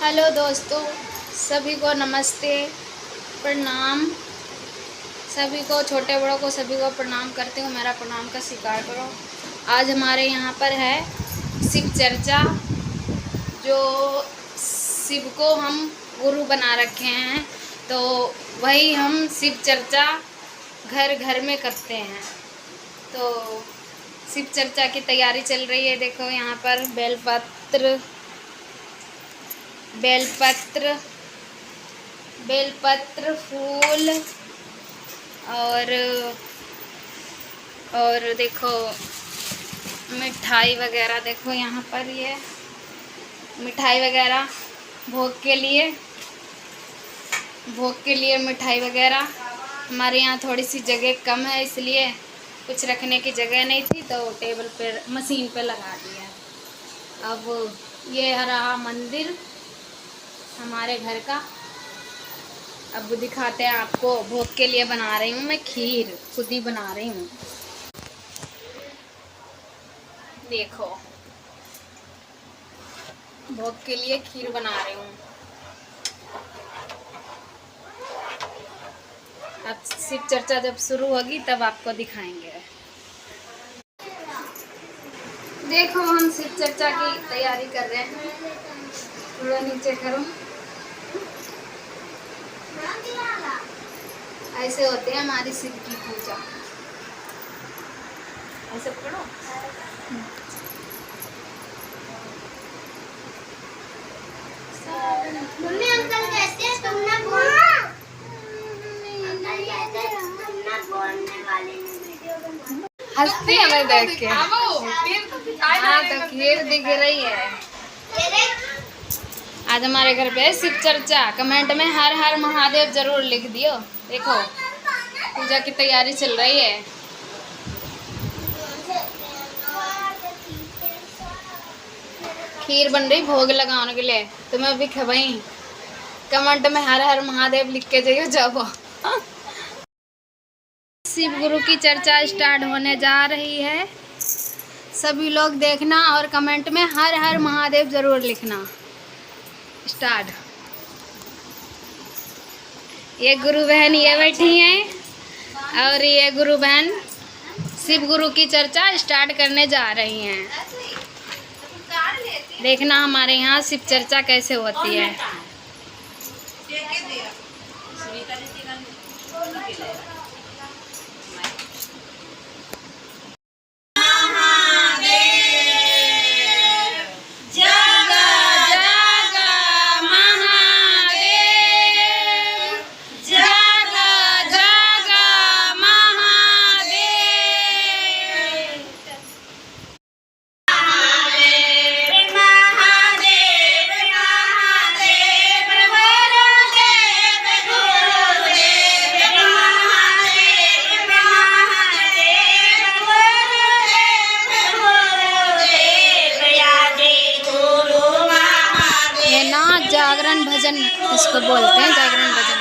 Hello दोस्तों, सभी को नमस्ते, प्रणाम। सभी को, छोटे बड़ों को, सभी को प्रणाम करती हूँ। मेरा प्रणाम का स्वीकार करो। आज हमारे यहाँ पर है शिव चर्चा, जो शिव को हम गुरु बना रखे हैं, तो वही हम शिव चर्चा घर घर में करते हैं। तो शिव चर्चा की तैयारी चल रही है। देखो यहाँ पर बेलपत्र फूल और देखो मिठाई वगैरह। देखो यहाँ पर ये मिठाई वगैरह भोग के लिए मिठाई वगैरह। हमारे यहाँ थोड़ी सी जगह कम है, इसलिए कुछ रखने की जगह नहीं थी, तो टेबल पे मशीन पे लगा दिया। अब ये रहा मंदिर हमारे घर का। अब दिखाते हैं आपको। भोग के लिए बना रही हूँ मैं खीर, खुद ही बना रही हूँ। देखो भोग के लिए खीर बना रही हूँ। अब शिव चर्चा जब शुरू होगी तब आपको दिखाएंगे। देखो हम शिव चर्चा की तैयारी कर रहे हैं। थोड़ा नीचे करो। ऐसे होते हैं हमारी शिव की पूजा। ऐसे पकड़ो। मम्मी अंकल कहते हैं तुम ना बोलने वाली वीडियो बना। हंसती है मैं देख के। हाँ तो खीर दिख रही है। आज हमारे घर पे शिव चर्चा। कमेंट में हर हर महादेव जरूर लिख दियो। देखो पूजा की तैयारी चल रही है। खीर बन रही भोग लगाने के लिए। तुम्हें भी खवाई। कमेंट में हर हर महादेव लिख के जाइयो जब। शिव गुरु की चर्चा स्टार्ट होने जा रही है। सभी लोग देखना और कमेंट में हर हर महादेव जरूर लिखना। स्टार्ट। ये गुरु बहन ये बैठी हैं और ये गुरु बहन शिव गुरु की चर्चा स्टार्ट करने जा रही हैं। देखना हमारे यहाँ शिव चर्चा कैसे होती है। जागरण भजन इसको बोलते हैं, जागरण भजन।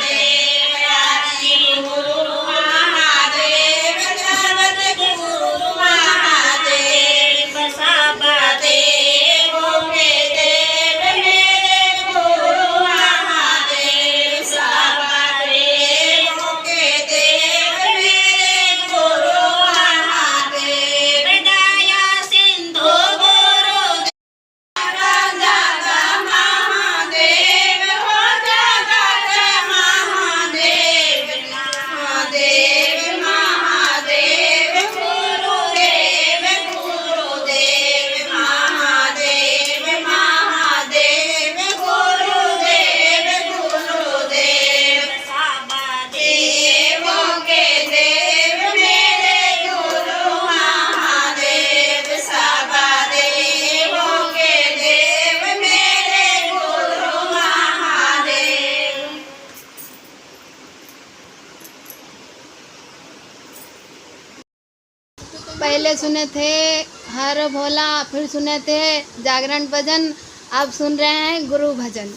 पहले सुने थे हर भोला, फिर सुने थे जागरण भजन, अब सुन रहे हैं गुरु भजन।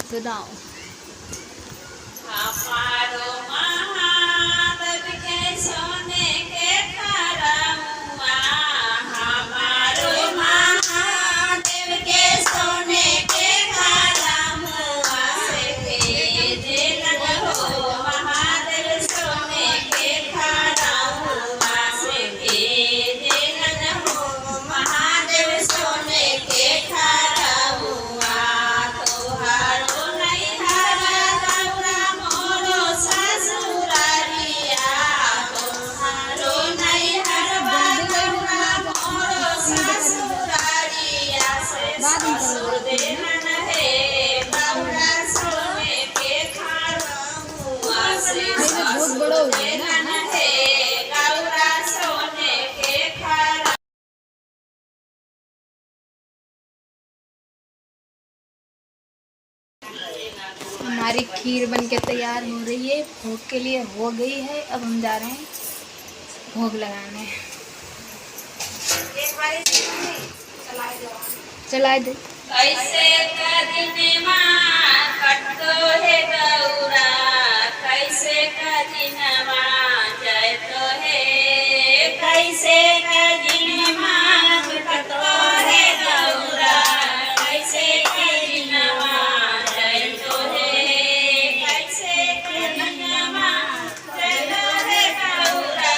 सुनाओ। सोने के बाद में करोगे। ये बहुत बड़ा हो गया ना। हमारी खीर बनके तैयार हो रही है, भोग के लिए हो गई है। अब हम जा रहे हैं भोग लगाने। चला दे। कैसे कदिनमा कटतो है गौरा, कैसे कदिनमा जयतो है, कैसे कदिनमा कटतो है गौरा, कैसे कदिनमा जयतो है, कैसे कदिनमा जयतो है गौरा,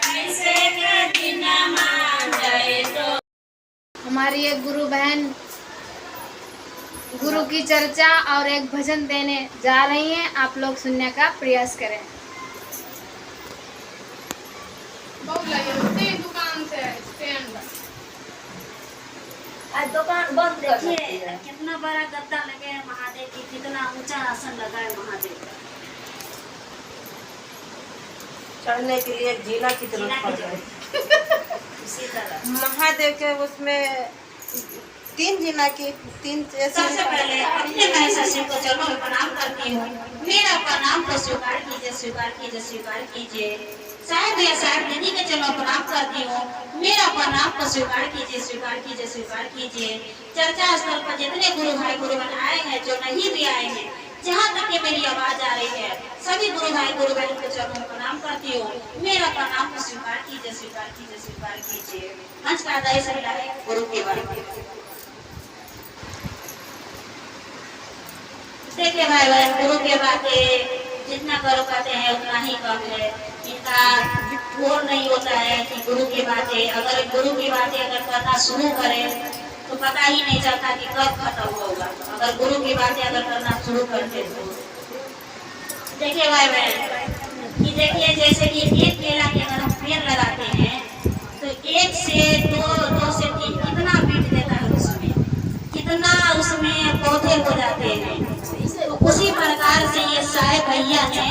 कैसे कदिनमा जयतो। हमारी एक गुरु बहन गुरु की चर्चा और एक भजन देने जा रही हैं। आप लोग सुनने का प्रयास करें। दुकान से आज दुकान बंद। देखिए कितना बड़ा गद्दा लगे है महादेव की, कितना ऊंचा आसन लगा है महादेव का। चढ़ने के लिए जीना की जरूरत पड़ रही है। इसी तरह महादेव के उसमें 3 जीना की 3 सबसे पहले अपने महसा शिव को चरणों में प्रणाम करती हूँ। मेरा प्रणाम को स्वीकार कीजिए, स्वीकार कीजिए, स्वीकार कीजिए। साहब या साहब दीदी के चरणों में प्रणाम करती हूँ। मेरा प्रणाम को स्वीकार कीजिए, स्वीकार कीजिए, स्वीकार कीजिए। चर्चा स्थल पर जितने गुरु भाई गुरु बहन आए हैं, जो नहीं भी आए हैं, जहाँ तक कि मेरी आवाज आ रही है, सभी गुरु भाई गुरु बहन के चरणों में प्रणाम करती हूँ। मेरा प्रणाम को स्वीकार कीजिए, स्वीकार कीजिए, स्वीकार कीजिए। मंच का आदाय सही है गुरु के बारे में। देखिए भाई बहन, गुरु के बातें जितना करो कहते हैं उतना ही कम है। इनका वो नहीं होता है कि गुरु की बातें, अगर गुरु की बातें अगर करना शुरू करें तो पता ही नहीं चलता कि कब खत्म होगा। अगर गुरु की बातें अगर करना शुरू करते तो देखिए भाई बहन कि देखिए जैसे कि एक केला के अगर हम पेड़ लगाते हैं तो 1 से 2 से 3 कितना बीट देता है उसमें, कितना उसमें पौधे हो जाते हैं। तो उसी प्रकार से ये साहेब भैया ने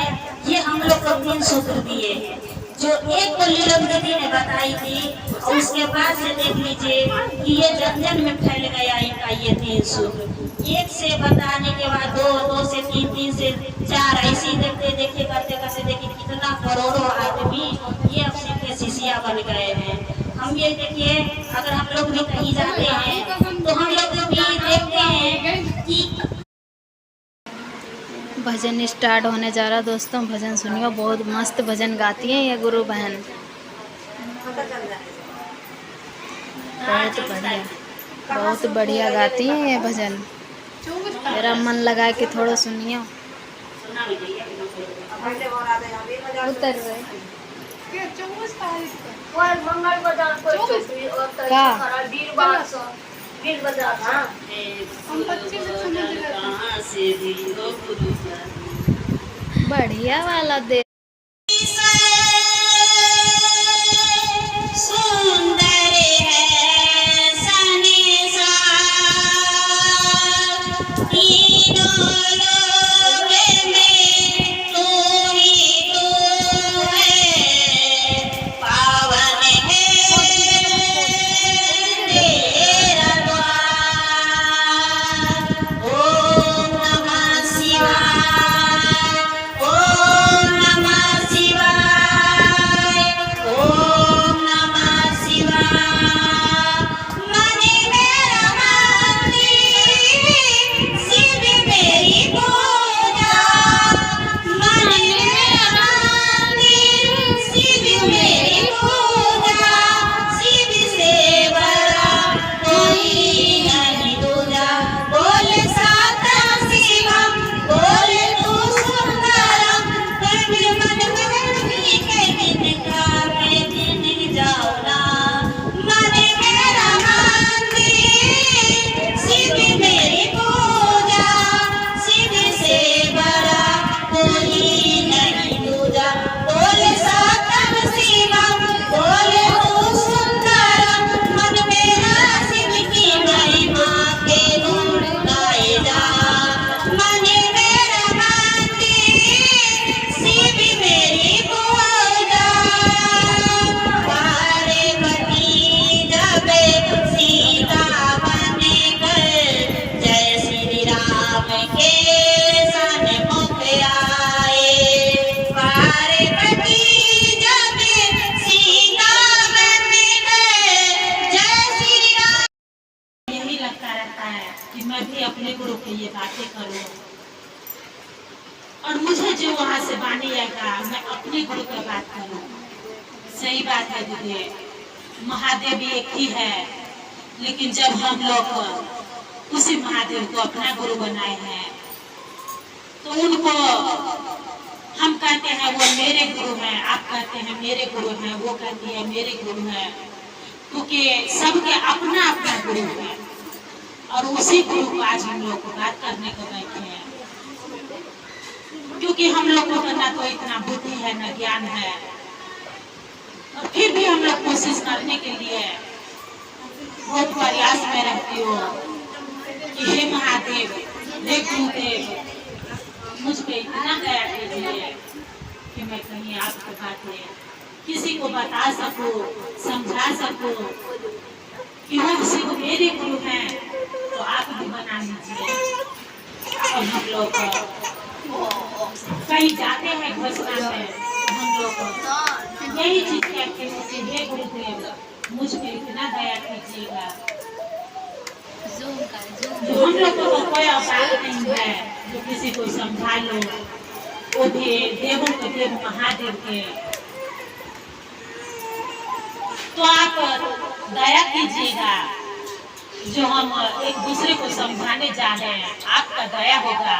ये हम लोग को 3 सूत्र दिए हैं, जो एक को लीलम दीदी ने बताई थी और उसके बाद से देख लीजिए कि ये जन जन में फैल गया इनका ये 3 सूत्र। 1 से बताने के बाद 2, 2 से 3, 3 से 4, ऐसे देखते देखते करते करते देखिए कितना करोड़ों आदमी ये अपने के शिष्या बन गए हैं। हम ये देखिए अगर हम लोग भी कहीं जाते हैं तो हम लोग भी देखते हैं कि भजन स्टार्ट होने जा रहा। दोस्तों भजन सुनियो, बहुत मस्त भजन गाती हैं ये गुरु बहन, बहुत बढ़िया गाती हैं ये भजन। मेरा मन लगा कि थोड़ा सुनियो। उतर रहे बढ़िया वाला दे। सुंदर है सनेसा तीनों लोक में तू ही तू है, पावन है तेरा द्वार। ओम नमः शिवाय, ओम कि मैं भी अपने गुरु को ये बातें करूं, और मुझे जो वहां से वाणी आएगा मैं अपने गुरु की बात करूं। सही बात है दीदी, महादेव एक ही है, लेकिन जब हम लोग उसी महादेव को अपना गुरु बनाए हैं तो उनको हम कहते हैं वो मेरे गुरु हैं, आप कहते हैं मेरे गुरु हैं, वो कहती है मेरे गुरु हैं, क्योंकि सबके अपना अपना गुरु है। और उसी गुरु को आज हम लोग को बात करने को बैठे हैं, क्योंकि हम लोगों को ना तो इतना बुद्धि है ना ज्ञान है, और फिर भी हम लोग कोशिश करने के लिए बहुत प्रयास में रहती हो कि हे महादेव, हे गुरुदेव, मुझ पे इतना दया कीजिए कि मैं कहीं आपको बातें किसी को बता सकूं, समझा सकूं कि वो सिर्फ मेरे गुरु हैं, तो आप भी बना लीजिए। और हम लोग कहीं जाते हैं घोषणा में, हम लोग यही चीज कहते हैं कि हे गुरुदेव, मुझ पे इतना दया कीजिएगा। जो हम लोग को कोई औकात नहीं है जो किसी को समझा लो, वो भी देवों के देव महादेव के। तो आप दया कीजिएगा, जो हम एक दूसरे को समझाने जा रहे हैं, आपका दया होगा,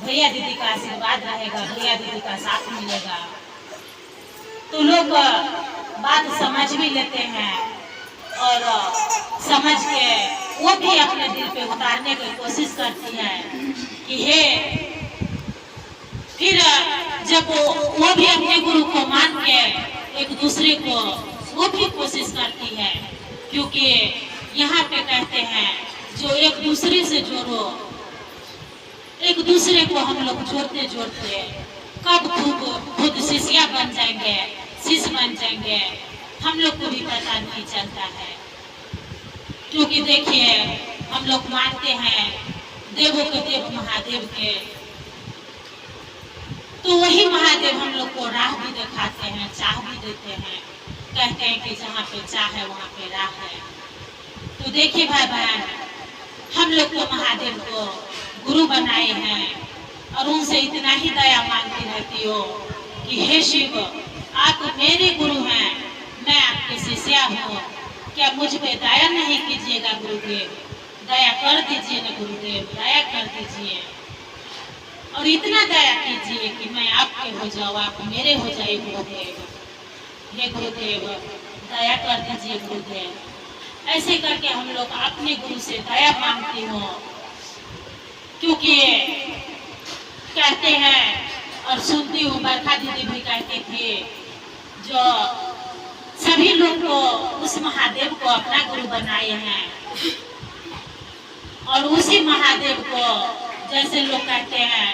भैया दीदी का आशीर्वाद रहेगा, भैया दीदी का साथ मिलेगा, तो लोग बात समझ भी लेते हैं, और समझ के वो भी अपने दिल पे उतारने की कोशिश करती है कि हे, फिर जब वो भी अपने गुरु को मान के एक दूसरे को वो भी कोशिश करती है, क्योंकि यहाँ पे कहते हैं जो एक दूसरे से जोड़ो, एक दूसरे को हम लोग जोड़ते जोड़ते कब खुद शिष्या बन जाएंगे, शिष्य बन जाएंगे, हम लोग को भी पता नहीं चलता है। क्योंकि देखिए, हम लोग मानते हैं देवों के देव महादेव के, तो वही महादेव हम लोग को राह भी दिखाते हैं, चाह भी देते हैं, कहते हैं कि जहाँ पे चाह है वहाँ पे राह है। तो देखिए भाई बहन, हम लोग को महादेव को गुरु बनाए हैं, और उनसे इतना ही दया मांगती रहती हो कि हे शिव, आप मेरे गुरु हैं, मैं आपके शिष्या हूँ, क्या मुझ पे दया नहीं कीजिएगा गुरुदेव, दया कर दीजिए ना गुरुदेव, दया कर दीजिए, और इतना दया कीजिए कि मैं आपके हो जाऊँ, आप मेरे हो जाए गुरुदेव। हे गुरुदेव, दया कर दीजिए गुरुदेव। ऐसे करके हम लोग अपने गुरु से दया मांगती हो, क्योंकि कहते हैं और सुनती हूँ, बरखा दीदी भी कहते थे, जो सभी लोग को उस महादेव को अपना गुरु बनाए हैं, और उसी महादेव को जैसे लोग कहते हैं,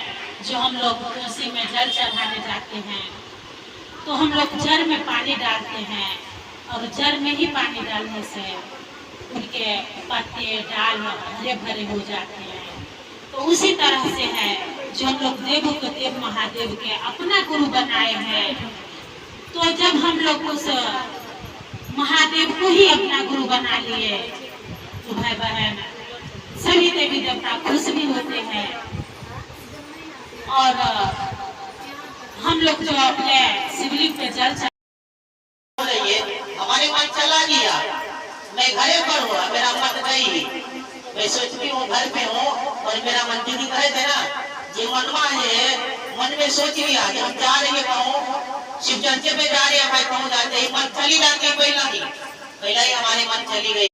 जो हम लोग कोसी में जल चढ़ाने जाते हैं, तो हम लोग जर में पानी डालते हैं, और जर में ही पानी डालने से उनके पत्ते डाल हरे भरे हो जाते हैं। तो उसी तरह से है, जो हम लोग देवों के देव महादेव के अपना गुरु बनाए हैं, तो जब हम लोग उस महादेव को ही अपना गुरु बना लिए, तो भाई बहन सभी देवी देवता खुश भी होते हैं, और हम लोग जो अपने शिवलिंग पे जल हमारे मन चला गया, मैं घरे पर हूँ, मेरा मन नहीं, मैं सोचती हूँ घर पे हूँ, और मेरा मन दीदी कहे थे ना, ये मनवा है, मन में सोच लिया कि हम जा रहे कहूँ शिव चर्चे पे जा रहे हैं, भाई कहूँ जाते ही मन चली जाती है, पहला ही हमारे मन चली गई।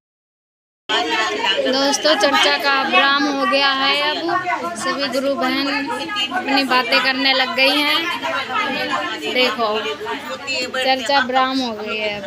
दोस्तों, चर्चा का विराम हो गया है, अब सभी गुरु बहन अपनी बातें करने लग गई हैं। देखो, चर्चा विराम हो गई है अब।